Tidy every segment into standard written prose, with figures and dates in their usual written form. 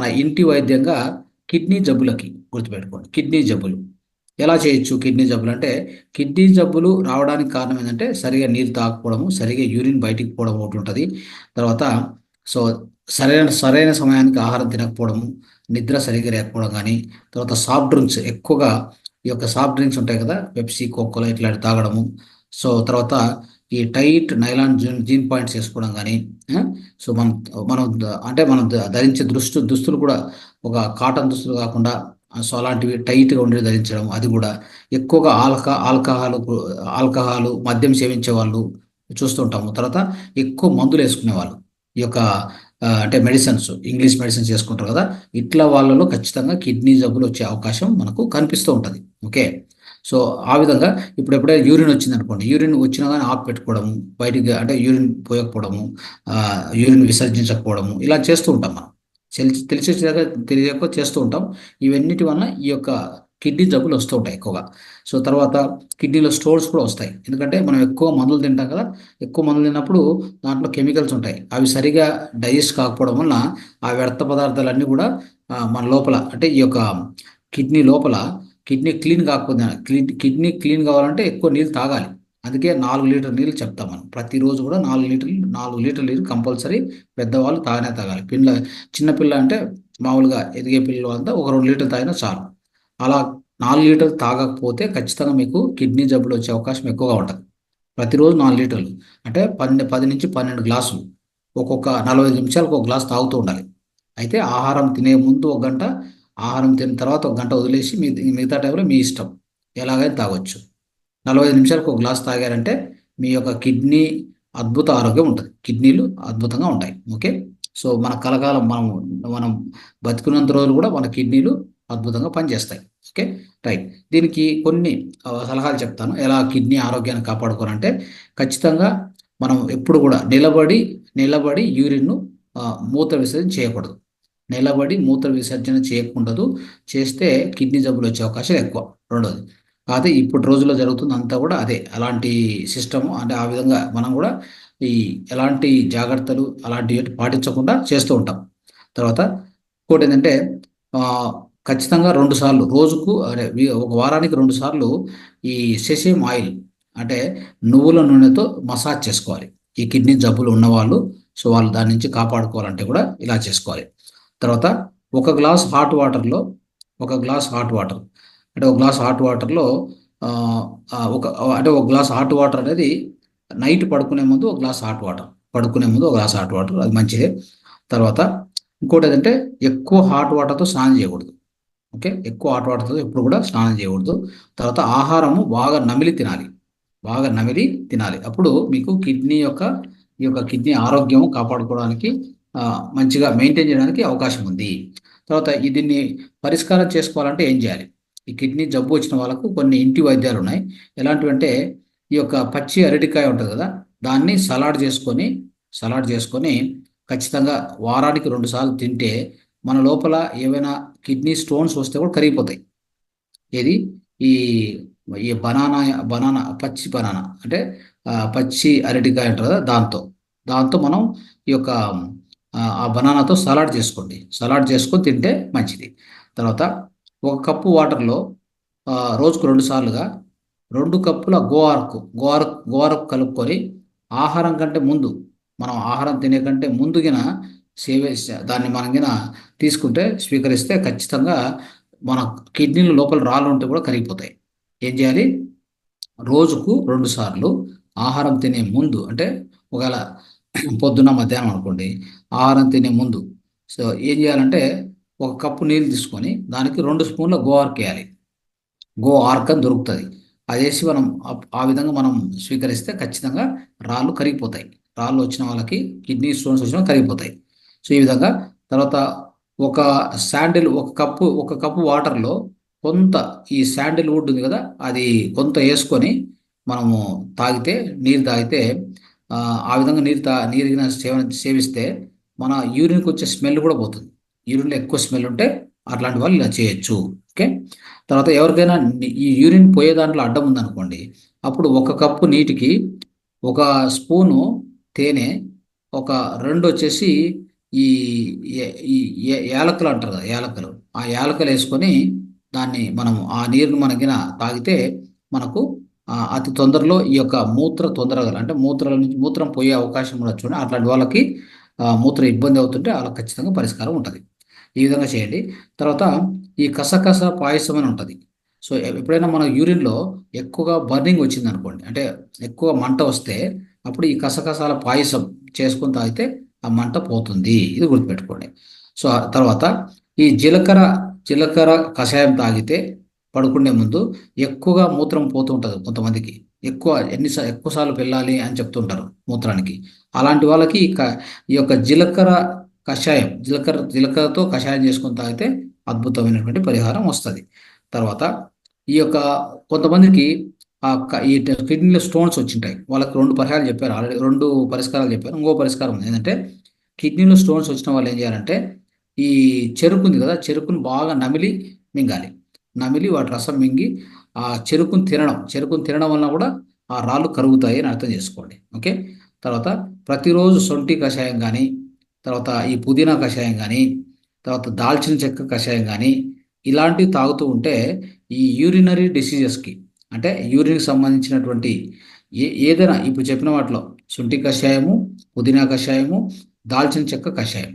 మన ఇంటి వైద్యంగా కిడ్నీ జబ్బులకి గుర్తుపెట్టుకోండి. కిడ్నీ జబ్బులు ఎలా చేయొచ్చు? కిడ్నీ జబ్బులు అంటే కిడ్నీ జబ్బులు రావడానికి కారణం ఏంటంటే సరిగా నీరు తాగకపోవడము, సరిగా యూరిన్ బయటికి పోవడం ఒకటి ఉంటుంది. తర్వాత సో సరైన సరైన సమయానికి ఆహారం తినకపోవడము, నిద్ర సరిగా లేకపోవడం కానీ, తర్వాత సాఫ్ట్ డ్రింక్స్ ఎక్కువగా ఈ యొక్క సాఫ్ట్ డ్రింక్స్ ఉంటాయి కదా, పెప్సీ, కోకోలా ఇట్లాంటి తాగడము. సో తర్వాత ఈ టైట్ నైలాన్ జీన్ పాయింట్స్ వేసుకోవడం కానీ, ఆ, సో మనం ధరించే దుస్తులు కూడా ఒక కాటన్ దుస్తులు కాకుండా సో అలాంటివి టైట్గా ఉండేవి ధరించడం, అది కూడా ఎక్కువగా ఆల్కహాలు మద్యం సేవించే వాళ్ళు చూస్తుంటాము. తర్వాత ఎక్కువ మందులు వేసుకునే వాళ్ళు ఈ యొక్క అంటే మెడిసిన్స్, ఇంగ్లీష్ మెడిసిన్స్ చేసుకుంటారు కదా, ఇట్లా వాళ్ళలో ఖచ్చితంగా కిడ్నీ జబ్బులు వచ్చే అవకాశం మనకు కనిపిస్తూ ఉంటుంది. ఓకే. సో ఆ విధంగా ఇప్పుడు ఎప్పుడైనా యూరిన్ వచ్చింది అనుకోండి, యూరిన్ వచ్చినా కానీ ఆపు పెట్టుకోవడము, బయటికి అంటే యూరిన్ పోయకపోవడము, యూరిన్ విసర్జించకపోవడము, ఇలా చేస్తూ ఉంటాం మనం. తెలిసి తెలియక చేస్తూ ఉంటాం. ఇవన్నిటి వలన ఈ యొక్క కిడ్నీ జబ్బులు వస్తూ ఉంటాయి ఎక్కువగా. సో తర్వాత కిడ్నీలో స్టోన్స్ కూడా వస్తాయి. ఎందుకంటే మనం ఎక్కువ మందులు తింటాం కదా, ఎక్కువ మందులు తిన్నప్పుడు దాంట్లో కెమికల్స్ ఉంటాయి. అవి సరిగా డైజెస్ట్ కాకపోవడం వలన ఆ వ్యర్థ పదార్థాలన్నీ కూడా మన లోపల అంటే ఈ యొక్క కిడ్నీ లోపల కిడ్నీ క్లీన్ కాకపోతే కిడ్నీ క్లీన్ కావాలంటే ఎక్కువ నీళ్ళు తాగాలి. అందుకే 4 లీటర్ నీళ్ళు చెప్తాం మనం. ప్రతిరోజు కూడా 4 లీటర్ నీళ్ళు కంపల్సరీ పెద్దవాళ్ళు తాగాలి. చిన్నపిల్ల అంటే మామూలుగా ఎదిగే పిల్లలు అంతా ఒక 2 లీటర్ తాగినా చాలు. అలా 4 లీటర్లు తాగకపోతే ఖచ్చితంగా మీకు కిడ్నీ జబ్బులు వచ్చే అవకాశం ఎక్కువగా ఉంటుంది. ప్రతిరోజు 4 లీటర్లు అంటే 10 నుంచి 12 గ్లాసులు, ఒక్కొక్క 45 నిమిషాలకు ఒక గ్లాస్ తాగుతూ ఉండాలి. అయితే ఆహారం తినే ముందు ఒక గంట, ఆహారం తిన్న తర్వాత ఒక గంట వదిలేసి మిగతా టైంలో మీ ఇష్టం, ఎలాగైనా తాగొచ్చు. 45 నిమిషాలకు ఒక గ్లాస్ తాగారంటే మీ యొక్క కిడ్నీ అద్భుత ఆరోగ్యం ఉంటుంది. కిడ్నీలు అద్భుతంగా ఉంటాయి. ఓకే. సో మన కలకాలం మనం బతికున్నంత రోజులు కూడా మన కిడ్నీలు అద్భుతంగా పనిచేస్తాయి. ఓకే. రైట్. దీనికి కొన్ని సలహాలు చెప్తాను ఎలా కిడ్నీ ఆరోగ్యాన్ని కాపాడుకోవాలంటే. ఖచ్చితంగా మనం ఎప్పుడు కూడా నిలబడి యూరిన్ను మూత్ర విసర్జన చేయకూడదు. నిలబడి మూత్ర విసర్జన చేయకుండదు. చేస్తే కిడ్నీ జబ్బులు వచ్చే అవకాశాలు ఎక్కువ. రెండోది, అదే ఇప్పుడు రోజుల్లో జరుగుతుంది అంతా కూడా అదే అలాంటి సిస్టము. అంటే ఆ విధంగా మనం కూడా ఈ ఎలాంటి జాగ్రత్తలు అలాంటివి పాటించకుండా చేస్తూ ఉంటాం. తర్వాత ఇంకోటి ఏంటంటే ఆ, ఖచ్చితంగా 2 సార్లు రోజుకు అదే ఒక వారానికి 2 సార్లు ఈ సెసేమ్ ఆయిల్ అంటే నువ్వుల నూనెతో మసాజ్ చేసుకోవాలి. ఈ కిడ్నీ జబ్బులు ఉన్నవాళ్ళు సో వాళ్ళు దాని నుంచి కాపాడుకోవాలంటే కూడా ఇలా చేసుకోవాలి. తర్వాత ఒక గ్లాస్ హాట్ వాటర్లో ఒక గ్లాస్ హాట్ వాటర్ అంటే ఒక గ్లాస్ హాట్ వాటర్లో ఆ, ఆ, ఒక అంటే ఒక గ్లాస్ హాట్ వాటర్ అనేది నైట్ పడుకునే ముందు ఒక గ్లాస్ హాట్ వాటర్, పడుకునే ముందు ఒక గ్లాస్ హాట్ వాటర్, అది మంచిదే. తర్వాత ఇంకోటి ఏంటంటే ఎక్కువ హాట్ వాటర్తో స్నానం చేయకూడదు. ఓకే. ఎక్కువ హాట్ వాటర్తో ఎప్పుడు కూడా స్నానం చేయకూడదు. తర్వాత ఆహారము బాగా నమిలి తినాలి. అప్పుడు మీకు ఈ యొక్క కిడ్నీ ఆరోగ్యం కాపాడుకోవడానికి ఆ, మంచిగా మెయింటైన్ చేయడానికి అవకాశం ఉంది. తర్వాత దీన్ని పరిష్కారం చేసుకోవాలంటే ఏం చేయాలి? ఈ కిడ్నీ జబ్బు వచ్చిన వాళ్ళకు కొన్ని ఇంటి వైద్యాలు ఉన్నాయి. ఎలాంటివంటే ఈ యొక్క పచ్చి అరటికాయ ఉంటుంది కదా, దాన్ని సలాడ్ చేసుకొని ఖచ్చితంగా వారానికి 2 సార్లు తింటే మన లోపల ఏవైనా కిడ్నీ స్టోన్స్ వస్తే కూడా కరిగిపోతాయి. ఏది ఈ ఈ బనానా పచ్చి బనానా అంటే పచ్చి అరటికాయ అంటారు కదా, దాంతో మనం ఈ యొక్క ఆ బనానాతో సలాడ్ చేసుకోండి. సలాడ్ చేసుకొని తింటే మంచిది. తర్వాత ఒక కప్పు వాటర్లో రోజుకు 2 సార్లుగా 2 కప్పుల గోవారకు కలుపుకొని ఆహారం కంటే ముందు, మనం ఆహారం తినే కంటే ముందుగిన దాన్ని మనం గిన స్వీకరిస్తే ఖచ్చితంగా మన కిడ్నీల లోపల రాళ్ళు ఉంటే కూడా కరిగిపోతాయి. ఏం చేయాలి? రోజుకు 2 సార్లు ఆహారం తినే ముందు అంటే ఒకవేళ పొద్దున్న మధ్యాహ్నం అనుకోండి, ఆహారం తినే ముందు సో ఏం చేయాలంటే ఒక కప్పు నీళ్ళు తీసుకొని దానికి 2 స్పూన్ల గోవార్క్ వేయాలి. ఆర్క్ అని దొరుకుతుంది. అదేసి మనం ఆ విధంగా మనం స్వీకరిస్తే ఖచ్చితంగా రాళ్ళు కరిగిపోతాయి. రాళ్ళు వచ్చిన వాళ్ళకి కిడ్నీ స్టోన్స్ వచ్చిన కరిగిపోతాయి. సో ఈ విధంగా. తర్వాత ఒక ఒక కప్పు వాటర్లో కొంత ఈ శాండిల్వుడ్ ఉంది కదా, అది కొంత వేసుకొని మనము తాగితే నీరు తాగితే ఆ ఆ విధంగా నీరు గిన సేవిస్తే మన యూరిన్కి వచ్చే స్మెల్ కూడా పోతుంది. యూరిన్లో ఎక్కువ స్మెల్ ఉంటే అట్లాంటి వాళ్ళు ఇలా చేయొచ్చు. ఓకే. తర్వాత ఎవరికైనా ఈ యూరిన్ పోయే దాంట్లో అడ్డం ఉందనుకోండి, అప్పుడు ఒక కప్పు నీటికి ఒక స్పూను తేనె, ఒక 2 వచ్చేసి ఈ యాలకులు అంటారు కదా, యాలకులు, ఆ యాలకులు వేసుకొని దాన్ని మనం ఆ నీరుని మనకిన తాగితే మనకు అతి తొందరలో ఈ యొక్క మూత్ర తొందరగా అంటే మూత్రాల నుంచి మూత్రం పోయే అవకాశం కూడా చూడండి. అట్లాంటి వాళ్ళకి మూత్ర ఇబ్బంది అవుతుంటే వాళ్ళకి ఖచ్చితంగా పరిష్కారం ఉంటుంది. ఈ విధంగా చేయండి. తర్వాత ఈ కసకస పాయసం అని ఉంటుంది. సో ఎప్పుడైనా మన యూరిన్లో ఎక్కువగా బర్నింగ్ వచ్చింది అనుకోండి, అంటే ఎక్కువ మంట వస్తే అప్పుడు ఈ కసకసాల పాయసం చేసుకొని తాగితే ఆ మంట పోతుంది. ఇది గుర్తుపెట్టుకోండి. సో ఆ తర్వాత ఈ జీలకర్ర కషాయం తాగితే పడుకునే ముందు ఎక్కువగా మూత్రం పోతూ ఉంటుంది కొంతమందికి. ఎక్కువసార్లు వెళ్ళాలి అని చెప్తుంటారు మూత్రానికి. అలాంటి వాళ్ళకి ఈ యొక్క జీలకర్రతో కషాయం చేసుకొని తాగితే అద్భుతమైనటువంటి పరిహారం వస్తుంది. తర్వాత ఈ యొక్క కొంతమందికి ఈ కిడ్నీలో స్టోన్స్ వచ్చింటాయి. వాళ్ళకి రెండు పరిహారాలు చెప్పారు ఆల్రెడీ, రెండు పరిష్కారాలు చెప్పారు. ఇంకో పరిష్కారం ఉంది ఏంటంటే, కిడ్నీలో స్టోన్స్ వచ్చిన వాళ్ళు ఏం చేయాలంటే ఈ చెరుకు ఉంది కదా, చెరుకును బాగా నమిలి మింగాలి. నమిలి వాటి రసం మింగి ఆ చెరుకును తినడం వలన కూడా ఆ రాళ్ళు కరుగుతాయి అని అర్థం చేసుకోండి. ఓకే. తర్వాత ప్రతిరోజు సొంటి కషాయం కానీ, తర్వాత ఈ పుదీనా కషాయం కానీ, తర్వాత దాల్చిన చెక్క కషాయం కానీ ఇలాంటివి తాగుతూ ఉంటే ఈ యూరినరీ డిసీజెస్కి, అంటే యూరిన్కి సంబంధించినటువంటి ఏదైనా ఇప్పుడు చెప్పిన వాటిలో శుంఠి కషాయము, పుదీనా కషాయము, దాల్చిన చెక్క కషాయం,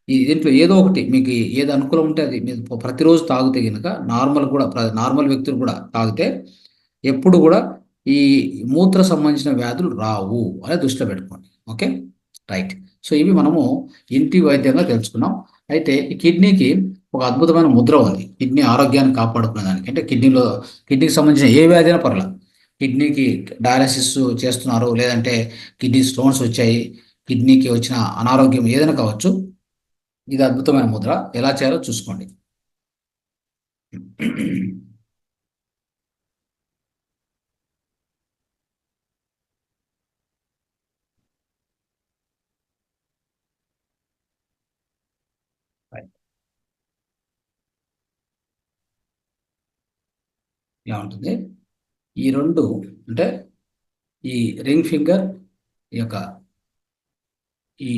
ఈ దీంట్లో ఏదో ఒకటి మీకు ఏది అనుకూలం ఉంటే అది మీరు ప్రతిరోజు తాగితే కనుక నార్మల్ వ్యక్తులు కూడా తాగితే ఎప్పుడు కూడా ఈ మూత్ర సంబంధించిన వ్యాధులు రావు అని దృష్టిలో పెట్టుకోండి. Okay, right. సో ఇవి మనము ఇంటి వైద్యంగా తెలుసుకున్నాం. అయితే ఈ కిడ్నీకి ఒక అద్భుతమైన ముద్ర ఉంది. కిడ్నీ ఆరోగ్యాన్ని కాపాడుకునే దానికి, అంటే కిడ్నీకి సంబంధించిన ఏ వ్యాధి అయినా పర్లేదు, కిడ్నీకి డయాలసిస్ చేస్తున్నారు, లేదంటే కిడ్నీ స్టోన్స్ వచ్చాయి, కిడ్నీకి వచ్చిన అనారోగ్యం ఏదైనా కావచ్చు, ఇది అద్భుతమైన ముద్ర. ఎలా చేయాలో చూసుకోండి. ఇలా ఉంటుంది. ఈ రెండు అంటే ఈ రింగ్ ఫింగర్, ఈ యొక్క ఈ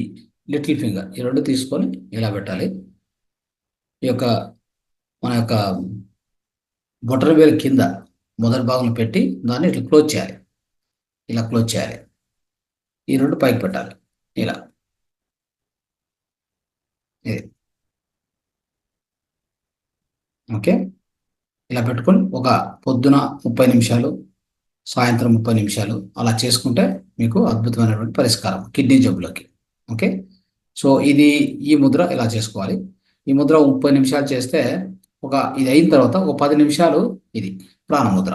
లిటిల్ ఫింగర్, ఈ రెండు తీసుకొని ఇలా పెట్టాలి. ఈ యొక్క మన యొక్క బొటన వేలు కింద మొదటి భాగంలో పెట్టి దాన్ని ఇట్లా క్లోజ్ చేయాలి. ఇలా క్లోజ్ చేయాలి. ఈ రెండు పైకి పెట్టాలి ఇలా. ఇది ఓకే. ఇలా పెట్టుకొని ఒక పొద్దున 30 నిమిషాలు, సాయంత్రం 30 నిమిషాలు అలా చేసుకుంటే మీకు అద్భుతమైనటువంటి పరిష్కారం కిడ్నీ జబ్బులకి. ఓకే. సో ఈ ముద్ర ఇలా చేసుకోవాలి. ఈ ముద్ర 30 నిమిషాలు చేస్తే ఇది అయిన తర్వాత ఒక 10 నిమిషాలు ఇది ప్రాణముద్ర.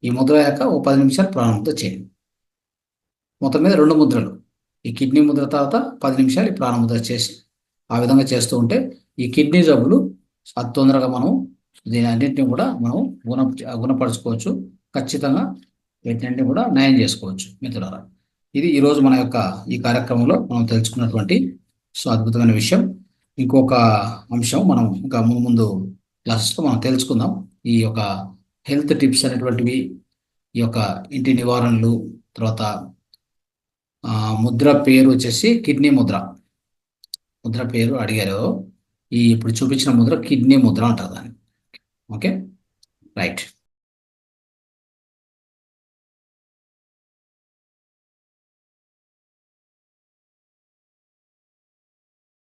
ఈ ముద్ర అయ్యాక ఒక 10 నిమిషాలు ప్రాణముద్ర చేయండి. మొత్తం మీద 2 ముద్రలు, ఈ కిడ్నీ ముద్ర తర్వాత 10 నిమిషాలు ఈ ప్రాణముద్ర చేసి ఆ విధంగా చేస్తూ ఉంటే ఈ కిడ్నీ జబ్బులు అతి తొందరగా మనం దీని అన్నింటినీ కూడా మనం గుణపరచుకోవచ్చు. ఖచ్చితంగా వీటిని కూడా నయం చేసుకోవచ్చు మిత్రులారా. ఇది ఈరోజు మన యొక్క ఈ కార్యక్రమంలో మనం తెలుసుకున్నటువంటి అద్భుతమైన విషయం. ఇంకొక అంశం మనం ఇంకా ముందు క్లాసెస్లో మనం తెలుసుకుందాం. ఈ యొక్క హెల్త్ టిప్స్ అనేటువంటివి, ఈ యొక్క ఇంటి నివారణలు, తర్వాత ముద్ర పేరు వచ్చేసి కిడ్నీ ముద్ర. ముద్ర పేరు అడిగారు. ఇప్పుడు చూపించిన ముద్ర కిడ్నీ ముద్ర అంటారు దాన్ని. Okay, right.